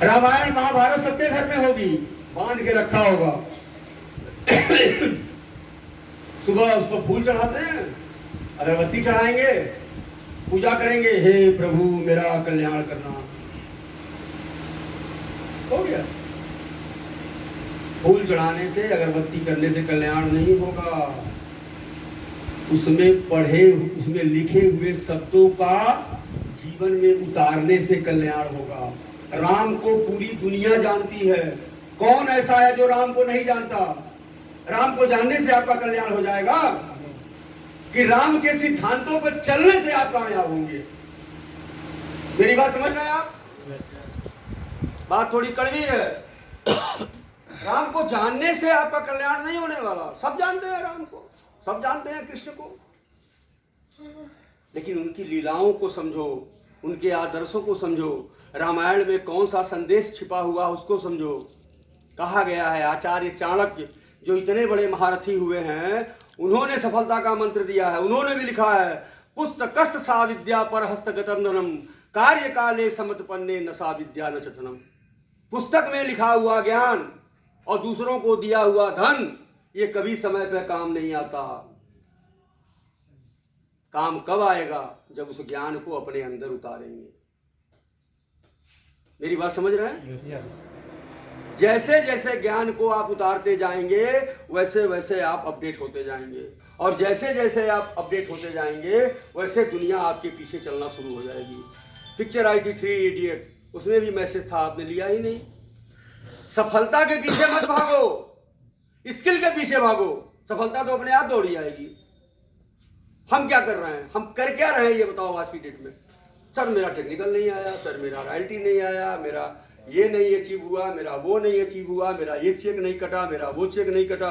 रामायण महाभारत सबके घर में होगी, बांध के रखा होगा। सुबह उसको फूल चढ़ाते हैं, अगरबत्ती चढ़ाएंगे, पूजा करेंगे, हे प्रभु मेरा कल्याण करना, हो गया। फूल चढ़ाने से, अगरबत्ती करने से कल्याण नहीं होगा। उसमें पढ़े, उसमें लिखे हुए शब्दों का जीवन में उतारने से कल्याण होगा। राम को पूरी दुनिया जानती है, कौन ऐसा है जो राम को नहीं जानता? राम को जानने से आपका कल्याण हो जाएगा कि राम के सिद्धांतों पर चलने से आप कामयाब होंगे। मेरी बात समझ रहे हैं आप? बात थोड़ी कड़वी है। राम को जानने से आपका कल्याण नहीं होने वाला। सब जानते हैं राम को, सब जानते हैं कृष्ण को, लेकिन उनकी लीलाओं को समझो, उनके आदर्शों को समझो, रामायण में कौन सा संदेश छिपा हुआ उसको समझो। कहा गया है आचार्य चाणक्य जो इतने बड़े महारथी हुए हैं, उन्होंने सफलता का मंत्र दिया है। उन्होंने भी लिखा है, पुस्तकस्त सा विद्या पर हस्तगतम धनम कार्य काले समतपन्ने न सा विद्या न चतनम। पुस्तक में लिखा हुआ ज्ञान और दूसरों को दिया हुआ धन, ये कभी समय पे काम नहीं आता। काम कब आएगा? जब उस ज्ञान को अपने अंदर उतारेंगे। मेरी बात समझ रहे हैं? जैसे जैसे ज्ञान को आप उतारते जाएंगे, वैसे वैसे आप अपडेट होते जाएंगे, और जैसे जैसे आप अपडेट होते जाएंगे, वैसे दुनिया आपके पीछे चलना शुरू हो जाएगी। पिक्चर आई थी 3 इडियट, उसमें भी मैसेज था, आपने लिया ही नहीं। सफलता के पीछे मत भागो, स्किल के पीछे भागो, सफलता तो अपने आप दौड़ी आएगी। हम क्या कर रहे हैं? हम कर क्या रहे हैं ये बताओ आज की डेट में? सर मेरा टेक्निकल नहीं आया, सर मेरा रॉयल्टी नहीं आया, मेरा ये नहीं अचीव हुआ, मेरा वो नहीं अचीव हुआ, मेरा ये चेक नहीं कटा, मेरा वो चेक नहीं कटा।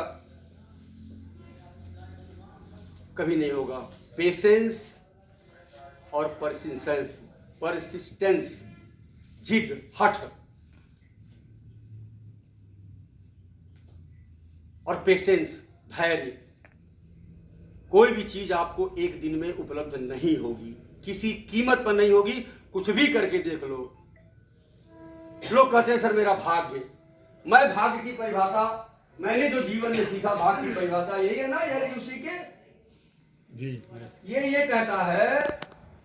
कभी नहीं होगा। पेशेंस और परसिस्टेंस, जिद, हठ और पेशेंस, धैर्य, कोई भी चीज आपको एक दिन में उपलब्ध नहीं होगी, किसी कीमत पर नहीं होगी। कुछ भी करके देख लो। लोग कहते हैं सर मेरा भाग्य। मैं भाग्य की परिभाषा, मैंने जो जीवन में सीखा, भाग्य की परिभाषा यही है ना यार, यूसी के जी, ये कहता है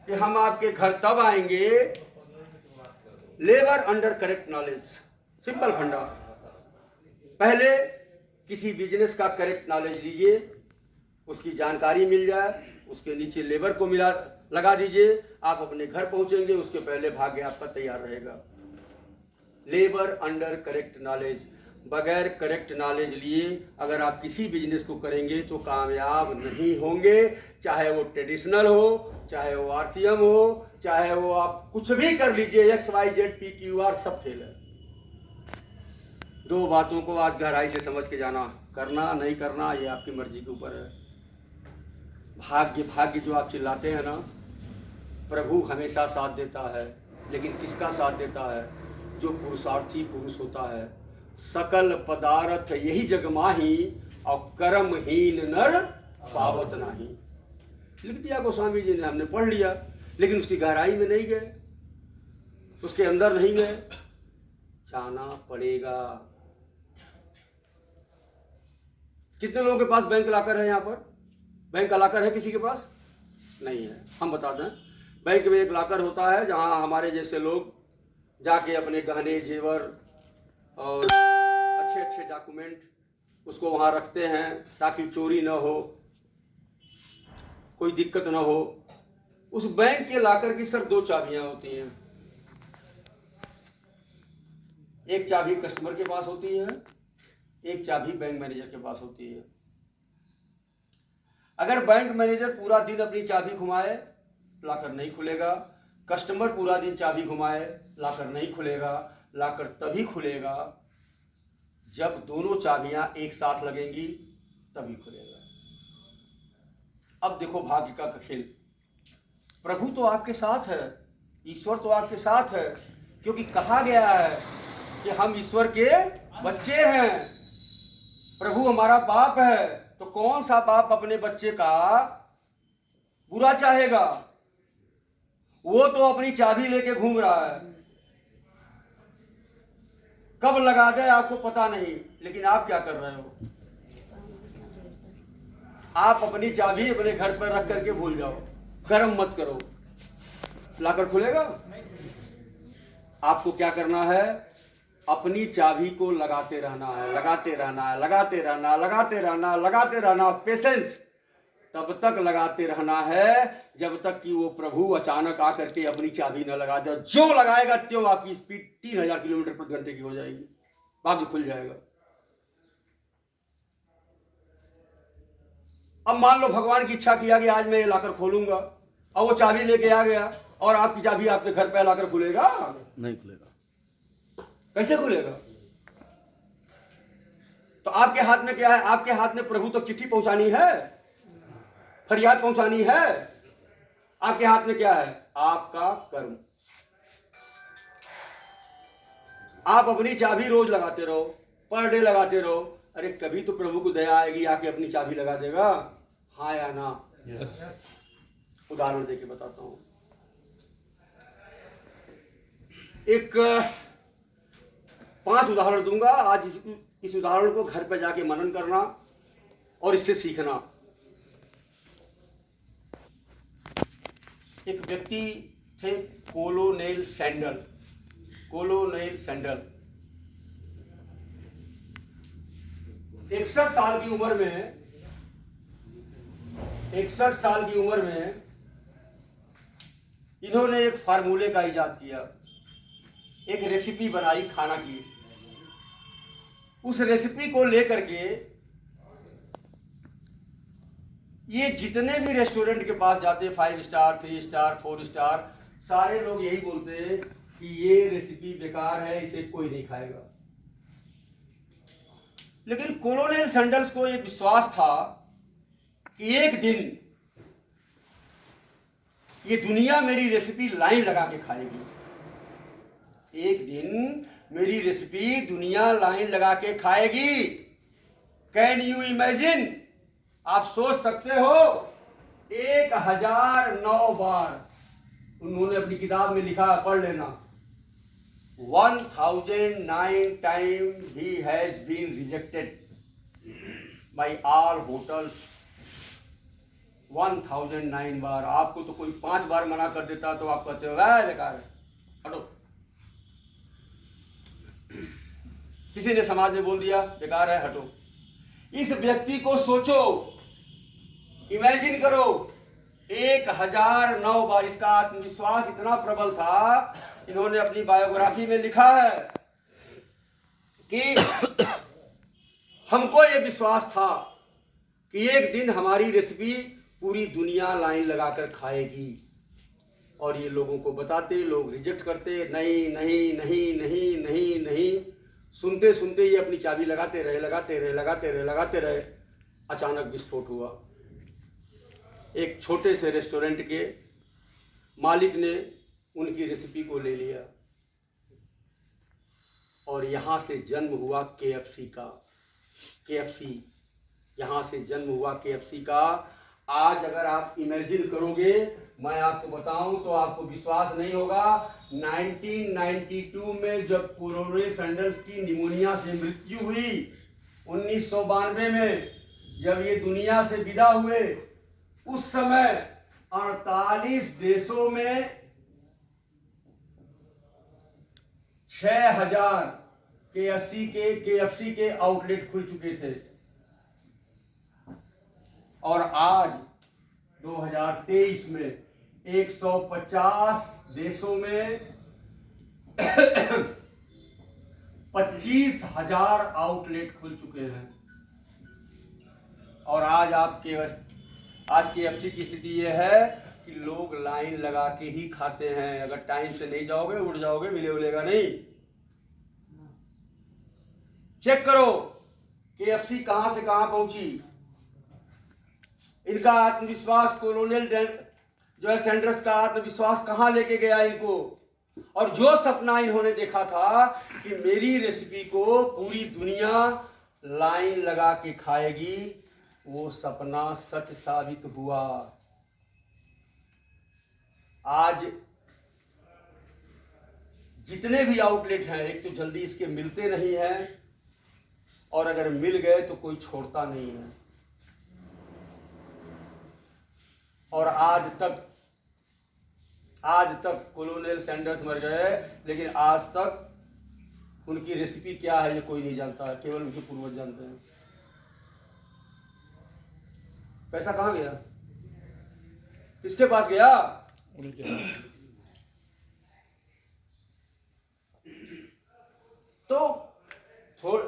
कि हम आपके घर तब आएंगे, labour under correct knowledge. Simple फंडा, पहले किसी बिजनेस का करेक्ट नॉलेज लीजिए, उसकी जानकारी मिल जाए, उसके नीचे लेबर को लगा दीजिए, आप अपने घर पहुंचेंगे, उसके पहले भाग्य आपका तैयार रहेगा। Labour under correct knowledge. बगैर करेक्ट नॉलेज लिए अगर आप किसी बिजनेस को करेंगे तो कामयाब नहीं होंगे, चाहे वो ट्रेडिशनल हो, चाहे वो आरसीएम हो, चाहे वो आप कुछ भी कर लीजिए, XYZ PQR सब फेल है। दो बातों को आज गहराई से समझ के जाना, करना नहीं करना ये आपकी मर्जी के ऊपर है। भाग्य भाग्य जो आप चिल्लाते हैं ना, प्रभु हमेशा साथ देता है, लेकिन किसका साथ देता है? जो पुरुषार्थी पुरुष होता है। सकल पदार्थ यही जग माही, और कर्महीन नर पावत नहीं। लिख दिया गोस्वामी जी ने, हमने पढ़ लिया, लेकिन उसकी गहराई में नहीं गए, उसके अंदर नहीं गए। जाना पड़ेगा। कितने लोगों के पास बैंक लाकर है? यहाँ पर बैंक का लाकर है किसी के पास? नहीं है। हम बता दें, बैंक में एक लाकर होता है जहां हमारे जैसे लोग जाके अपने गहने जेवर और अच्छे अच्छे डॉक्यूमेंट उसको वहां रखते हैं ताकि चोरी ना हो, कोई दिक्कत ना हो। उस बैंक के लाकर की सर 2 चाबियां होती हैं। एक चाबी कस्टमर के पास होती है, एक चाबी बैंक मैनेजर के पास होती है। अगर बैंक मैनेजर पूरा दिन अपनी चाबी घुमाए, लाकर नहीं खुलेगा। कस्टमर पूरा दिन चाबी घुमाए, लाकर नहीं खुलेगा। लाकर तभी खुलेगा जब दोनों चाबियां एक साथ लगेंगी, तभी खुलेगा। अब देखो भाग्य का खेल। प्रभु तो आपके साथ है, ईश्वर तो आपके साथ है, क्योंकि कहा गया है कि हम ईश्वर के बच्चे हैं। प्रभु हमारा बाप है, तो कौन सा बाप अपने बच्चे का बुरा चाहेगा? वो तो अपनी चाबी लेके घूम रहा है। कब लगा दे आपको पता नहीं, लेकिन आप क्या कर रहे हो? आप अपनी चाबी अपने घर पर रख करके भूल जाओ, गर्म मत करो, लाकर खुलेगा? आपको क्या करना है? अपनी चाबी को लगाते रहना है, लगाते रहना है, लगाते रहना, लगाते रहना, लगाते रहना। पेशेंस तब तक लगाते रहना है जब तक कि वो प्रभु अचानक आकर के अपनी चाबी न लगा दे। जो लगाएगा त्यों आपकी स्पीड 3000 किलोमीटर प्रति घंटे की हो जाएगी, भाग्य खुल जाएगा। अब मान लो भगवान की इच्छा किया कि आज मैं ये लाकर खोलूंगा, और वो चाबी लेके आ गया और आपकी चाबी आपके घर पे लाकर खुलेगा? नहीं खुलेगा। कैसे खुलेगा? तो आपके हाथ में क्या है? आपके हाथ में प्रभु तक चिट्ठी पहुंचानी है, फरियाद पहुंचानी है। आपके हाथ में क्या है? आपका कर्म। आप अपनी चाबी रोज लगाते रहो, पर डे लगाते रहो। अरे कभी तो प्रभु को दया आएगी, आके अपनी चाबी लगा देगा, हाँ या ना? यस। उदाहरण देके बताता हूं। एक 5 उदाहरण दूंगा आज। इस उदाहरण को घर पर जाके मनन करना और इससे सीखना। एक व्यक्ति थे कोलोनेल सैंडल। कोलोनेल सैंडल 61 साल की उम्र में 61 साल की उम्र में इन्होंने एक फार्मूले का इजाद किया, एक रेसिपी बनाई खाना की। उस रेसिपी को लेकर के ये जितने भी रेस्टोरेंट के पास जाते, 5 स्टार, 3 स्टार, 4 स्टार, सारे लोग यही बोलते कि ये रेसिपी बेकार है, इसे कोई नहीं खाएगा। लेकिन कोलोनेल सैंडल्स को ये विश्वास था कि एक दिन ये दुनिया मेरी रेसिपी लाइन लगा के खाएगी। एक दिन मेरी रेसिपी दुनिया लाइन लगा के खाएगी। Can you imagine? आप सोच सकते हो? 1009 बार उन्होंने अपनी किताब में लिखा, पढ़ लेना। 1009 times he has been rejected by all hotels। 1009 बार। आपको तो कोई 5 बार मना कर देता तो आप कहते हो वह बेकार है, हटो। किसी ने समाज में बोल दिया बेकार है, हटो। इस व्यक्ति को सोचो, इमेजिन करो, 1009 बार। इसका आत्मविश्वास इतना प्रबल था, इन्होंने अपनी बायोग्राफी में लिखा है कि हमको ये विश्वास था कि एक दिन हमारी रेसिपी पूरी दुनिया लाइन लगाकर खाएगी। और ये लोगों को बताते, लोग रिजेक्ट करते, नहीं नहीं नहीं नहीं नहीं नहीं। सुनते सुनते ये अपनी चाबी लगाते रहे, लगाते रहे, लगाते रहे, लगाते रहे। अचानक विस्फोट हुआ। एक छोटे से रेस्टोरेंट के मालिक ने उनकी रेसिपी को ले लिया और यहां से जन्म हुआ KFC का। KFC, यहां से जन्म हुआ KFC का। आज अगर आप इमेजिन करोगे, मैं आपको बताऊं तो आपको विश्वास नहीं होगा। 1992 में जब कोलोनेल सैंडल्स की निमोनिया से मृत्यु हुई, 1992 में जब ये दुनिया से विदा हुए, उस समय 48 देशों में 6000 KFC के आउटलेट खुल चुके थे। और आज 2023 में 150 देशों में 25,000 आउटलेट खुल चुके हैं। और आज आज KFC की स्थिति यह है कि लोग लाइन लगा के ही खाते हैं। अगर टाइम से नहीं जाओगे, उड़ जाओगे, मिलेगा नहीं। चेक करो KFC कहां से कहां पहुंची। इनका आत्मविश्वास, कोलोनेल जो है सैंडर्स का आत्मविश्वास कहां लेके गया इनको। और जो सपना इन्होंने देखा था कि मेरी रेसिपी को पूरी दुनिया लाइन लगा के खाएगी, वो सपना सच साबित हुआ। आज जितने भी आउटलेट हैं, एक तो जल्दी इसके मिलते नहीं हैं, और अगर मिल गए तो कोई छोड़ता नहीं है। और आज तक कॉलोनियल सैंडर्स मर गए, लेकिन आज तक उनकी रेसिपी क्या है ये कोई नहीं जानता है, केवल उनके पूर्वज जानते हैं। पैसा कहाँ गया, किसके पास गया? उनके पास। तो छोड़,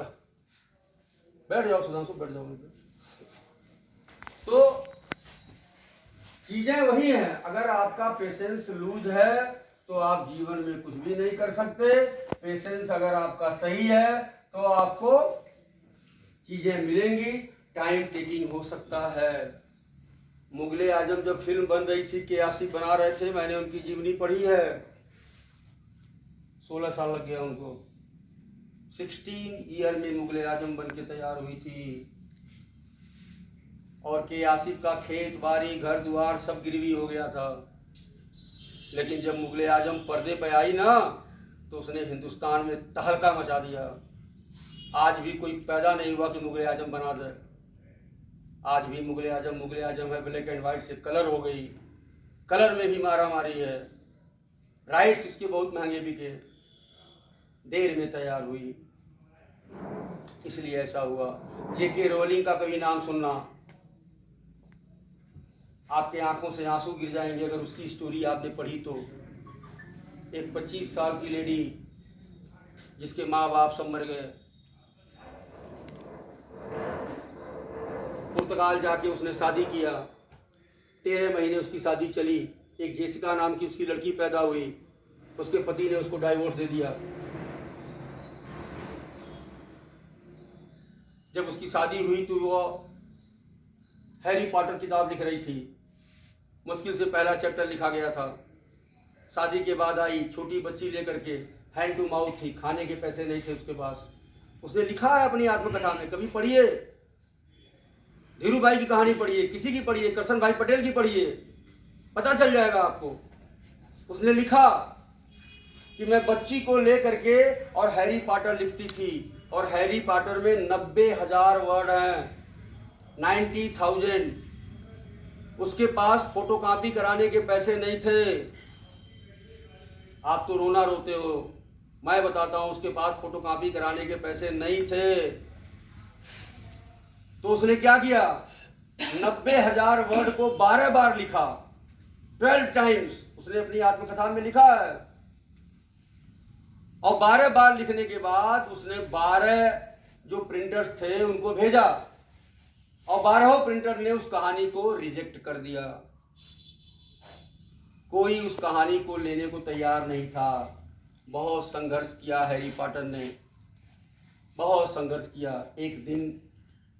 बैठ जाओ सुधांशु, बैठ जाओ। तो चीजें वही हैं, अगर आपका पेशेंस लूज है तो आप जीवन में कुछ भी नहीं कर सकते। पेशेंस अगर आपका सही है तो आपको चीजें मिलेंगी। टाइम टेकिंग हो सकता है। मुगले आजम जब फिल्म बन रही थी, केयासी बना रहे थे, मैंने उनकी जीवनी पढ़ी है। 16 साल लग गया उनको। 16 ईयर में मुगले आजम बन के तैयार हुई थी। और के आसिफ का खेत बाड़ी घर द्वार सब गिरवी हो गया था। लेकिन जब मुगले आजम पर्दे पे आई ना, तो उसने हिंदुस्तान में तहलका मचा दिया। आज भी कोई पैदा नहीं हुआ कि मुगले आजम बना दे। आज भी मुगले आजम है। ब्लैक एंड व्हाइट से कलर हो गई, कलर में भी मारा मारी है। राइट्स उसके बहुत महंगे बिके, देर में तैयार हुई, इसलिए ऐसा हुआ। जेके रोलिंग का कभी नाम सुनना, आपके आंखों से आंसू गिर जाएंगे अगर उसकी स्टोरी आपने पढ़ी तो। एक 25 साल की लेडी जिसके माँ बाप सब मर गए, पुर्तगाल जाके उसने शादी किया। 13 महीने उसकी शादी चली। एक जेसिका नाम की उसकी लड़की पैदा हुई। उसके पति ने उसको डाइवोर्स दे दिया। जब उसकी शादी हुई तो वो हैरी पॉटर किताब लिख रही थी। मुश्किल से पहला चैप्टर लिखा गया था। शादी के बाद आई, छोटी बच्ची लेकर के, हैंड टू माउथ थी, खाने के पैसे नहीं थे उसके पास। उसने लिखा है अपनी आत्मकथा में, कभी पढ़िए। धीरू भाई की कहानी पढ़िए, किसी की पढ़िए, करसन भाई पटेल की पढ़िए, पता चल जाएगा आपको। उसने लिखा कि मैं बच्ची को लेकर के और हैरी पॉटर लिखती थी, और हैरी पॉटर में 90,000 वर्ड हैं, 90,000। उसके पास फोटोकॉपी कराने के पैसे नहीं थे। आप तो रोना रोते हो, मैं बताता हूं, उसके पास फोटोकॉपी कराने के पैसे नहीं थे। तो उसने क्या किया, 90,000 वर्ड को 12 बार लिखा, 12 टाइम्स उसने अपनी आत्मकथा में लिखा है। और 12 बार लिखने के बाद उसने 12 जो प्रिंटर्स थे उनको भेजा, और 12 प्रिंटर ने उस कहानी को रिजेक्ट कर दिया। कोई उस कहानी को लेने को तैयार नहीं था। बहुत संघर्ष किया हैरी पॉटर ने, बहुत संघर्ष किया। एक दिन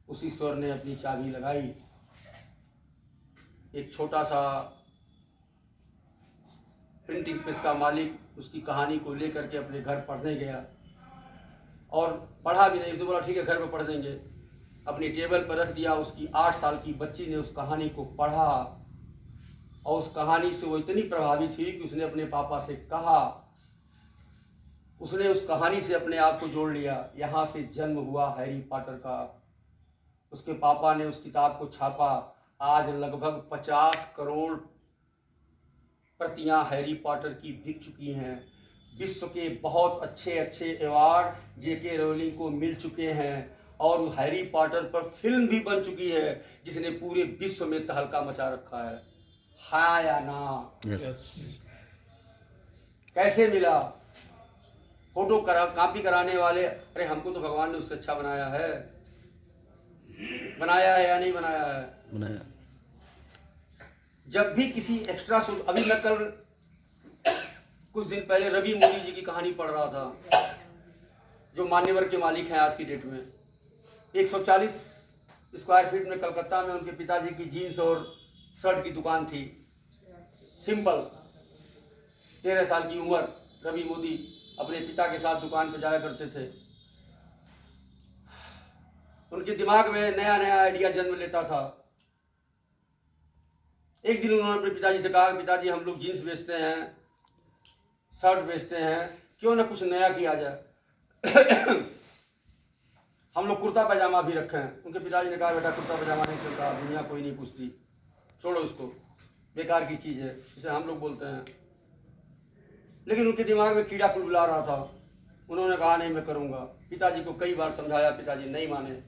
उस ईश्वर ने अपनी चाबी लगाई। एक छोटा सा प्रिंटिंग प्रेस का मालिक उसकी कहानी को लेकर के अपने घर पढ़ने गया, और पढ़ा भी नहीं। उसने बोला ठीक है घर पर पढ़ देंगे। अपनी टेबल पर रख दिया। उसकी 8 साल की बच्ची ने उस कहानी को पढ़ा, और उस कहानी से वो इतनी प्रभावित हुई कि उसने अपने पापा से कहा, उसने उस कहानी से अपने आप को जोड़ लिया। यहाँ से जन्म हुआ हैरी पॉटर का। उसके पापा ने उस किताब को छापा। आज लगभग 50 करोड़ प्रतियां हैरी पॉटर की बिक चुकी हैं। विश्व के बहुत अच्छे अच्छे अवार्ड जेके रोलिंग को मिल चुके हैं, और हैरी पॉटर पर फिल्म भी बन चुकी है जिसने पूरे विश्व में तहलका मचा रखा है। हाँ या ना? कैसे मिला? फोटो कॉपी कराने वाले, अरे हमको तो भगवान ने उससे अच्छा बनाया है। बनाया है या नहीं बनाया है? बनाया। जब भी किसी एक्स्ट्रा, अभी मैं कल कुछ दिन पहले रवि मोदी जी की कहानी पढ़ रहा था, जो मान्यवर के मालिक हैं आज की डेट में। 140 स्क्वायर फीट में कलकत्ता में उनके पिताजी की जीन्स और शर्ट की दुकान थी, सिंपल। 13 साल की उम्र, रवि मोदी अपने पिता के साथ दुकान पर जाया करते थे। उनके दिमाग में नया नया आइडिया जन्म लेता था। एक दिन उन्होंने अपने पिताजी से कहा, पिताजी हम लोग जीन्स बेचते हैं, शर्ट बेचते हैं, क्यों ना कुछ नया किया जाए। हम लोग कुर्ता पैजामा भी रखे हैं। उनके पिताजी ने कहा बेटा कुर्ता पैजामा नहीं चलता, दुनिया कोई नहीं पूछती, छोड़ो इसको, बेकार की चीज़ है, इसे हम लोग बोलते हैं। लेकिन उनके दिमाग में कीड़ा कुलबुला रहा था। उन्होंने कहा नहीं मैं करूँगा। पिताजी को कई बार समझाया, पिताजी नहीं माने।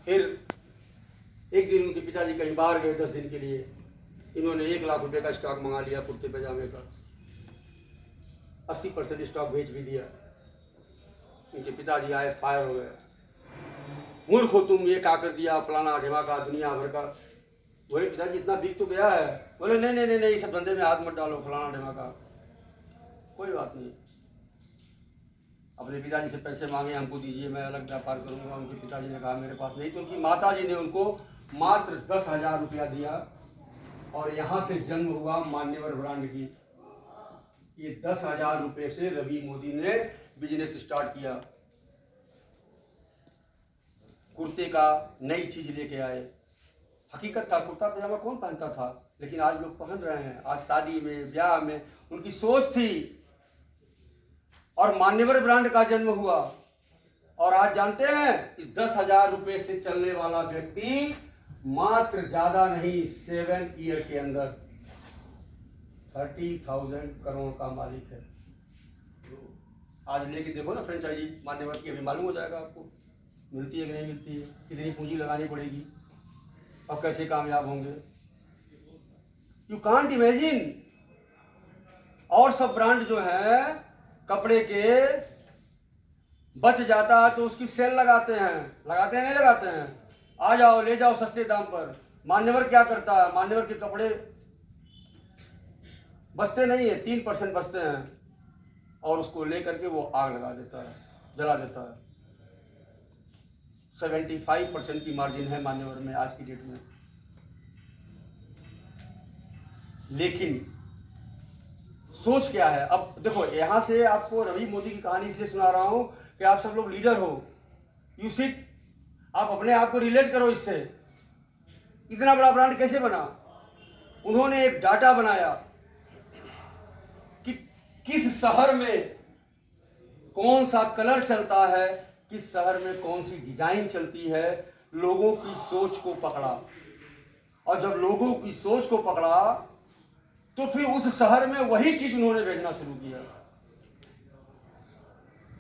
फिर एक दिन उनके पिताजी कहीं बाहर गए 10 दिन के लिए। इन्होंने 1 लाख रुपए का स्टॉक मंगा लिया कुर्ते पैजामे का, 80% स्टॉक बेच भी दिया। उनके पिताजी आए, फायर हो गए, मूर्ख हो तुम, ये क्या कर दिया, फलाना ढिमाका, दुनिया भर का। बोले पिताजी इतना बिक तो गया है। बोले नहीं नहीं नहीं नहीं, सब धंधे में हाथ मत डालो, फलाना ढिमाका। कोई बात नहीं, अपने पिताजी से पैसे मांगे, हमको दीजिए, मैं अलग व्यापार करूंगा। उनके पिताजी ने कहा मेरे पास नहीं। तो उनकी माताजी ने उनको मात्र 10,000 रुपया दिया और यहाँ से जन्म हुआ मान्यवर ब्रांड की। ये 10,000 रुपये से रवि मोदी ने बिजनेस स्टार्ट किया। कुर्ते का नई चीज लेके आए। हकीकत था कुर्ता पैजामा कौन पहनता था, लेकिन आज लोग पहन रहे हैं। आज शादी में, ब्याह में उनकी सोच थी और मान्यवर ब्रांड का जन्म हुआ। और आज जानते हैं इस 10,000 रुपये से चलने वाला व्यक्ति मात्र ज्यादा नहीं 7 ईयर के अंदर 30,000 करोड़ का मालिक है। आज लेके देखो ना फ्रेंचाइजी मान्यवर की, अभी मालूम हो जाएगा आपको मिलती है कि नहीं मिलती है, कितनी पूंजी लगानी पड़ेगी और कैसे कामयाब होंगे। You can't imagine. और सब ब्रांड जो है कपड़े के बच जाता है तो उसकी सेल लगाते हैं नहीं लगाते हैं, आ जाओ ले जाओ सस्ते दाम पर। मान्यवर क्या करता है, मान्यवर के कपड़े बचते नहीं है, 3% बचते हैं और उसको लेकर के वो आग लगा देता है, जला देता है। 75% की मार्जिन है मान्यवर में आज की डेट में। लेकिन सोच क्या है। अब देखो यहां से आपको रवि मोदी की कहानी इसलिए सुना रहा हूं कि आप सब लोग लीडर हो, यू सिट, आप अपने आप को रिलेट करो इससे। इतना बड़ा ब्रांड कैसे बना? उन्होंने एक डाटा बनाया कि किस शहर में कौन सा कलर चलता है, किस शहर में कौन सी डिजाइन चलती है। लोगों की सोच को पकड़ा और जब लोगों की सोच को पकड़ा तो फिर उस शहर में वही चीज उन्होंने भेजना शुरू किया।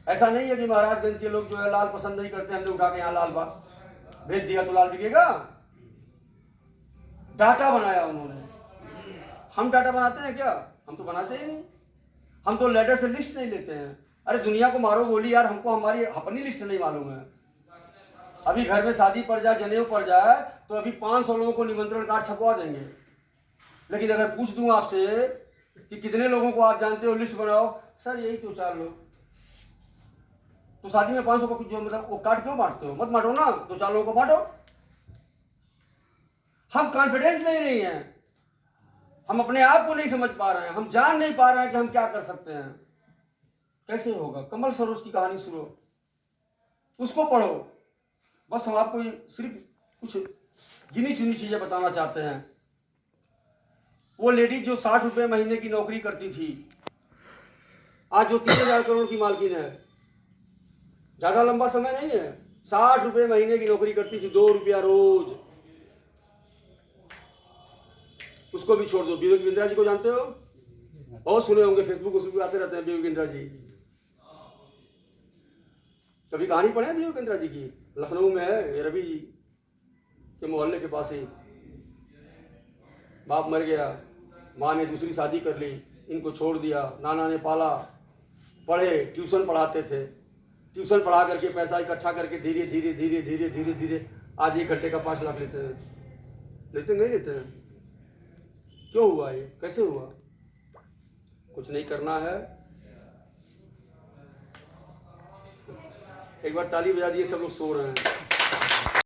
ऐसा नहीं है कि महाराजगंज के लोग जो है लाल पसंद नहीं करते, हमने उठा के यहाँ लाल भेज दिया तो लाल बिकेगा। डाटा बनाया उन्होंने। हम डाटा बनाते हैं क्या? हम तो बनाते ही नहीं। हम तो लेटर से लिस्ट नहीं लेते हैं। अरे दुनिया को मारो गोली यार, हमको हमारी अपनी लिस्ट नहीं मालूम है। अभी घर में शादी पड़ जाए, जनेऊ पड़ जाए तो अभी 500 लोगों को निमंत्रण कार्ड छपवा देंगे। लेकिन अगर पूछ दूं आपसे कि कितने लोगों को आप जानते हो, लिस्ट बनाओ, सर यही तो 4 लोग। तो शादी में 500 को जो मतलब वो कार्ड क्यों बांटते हो? मत बांटो ना, 2-4 लोगों को बांटो। हम कॉन्फिडेंस में ही नहीं है, हम अपने आप को नहीं समझ पा रहे हैं, हम जान नहीं पा रहे हैं कि हम क्या कर सकते हैं। कैसे होगा? कमल सरोज की कहानी सुनो, उसको पढ़ो। बस हम आपको सिर्फ कुछ गिनी चुनी चीजें बताना चाहते हैं। वो लेडी जो 60 रुपए महीने की नौकरी करती थी, आज जो 30,000 करोड़ की मालकिन है। ज्यादा लंबा समय नहीं है, 60 रुपए महीने की नौकरी करती थी, 2 रुपया रोज। उसको भी छोड़ दो। विवेक बिंद्रा जी को जानते हो? बहुत सुने होंगे, फेसबुक आते रहते हैं विवेक बिंद्रा जी। कभी कहानी पढ़े विवेक बिंद्रा जी की? लखनऊ में है, रवि जी के मोहल्ले के पास ही। बाप मर गया, माँ ने दूसरी शादी कर ली, इनको छोड़ दिया, नाना ने पाला, पढ़े, ट्यूशन पढ़ाते थे। ट्यूशन पढ़ा करके पैसा इकट्ठा करके धीरे धीरे धीरे धीरे धीरे धीरे आज 1 घंटे का 5 लाख लेते हैं। लेते नहीं लेते हैं? क्यों हुआ ये? कैसे हुआ? कुछ नहीं करना है। एक बार ताली बजा दिए, सब लोग सो रहे हैं।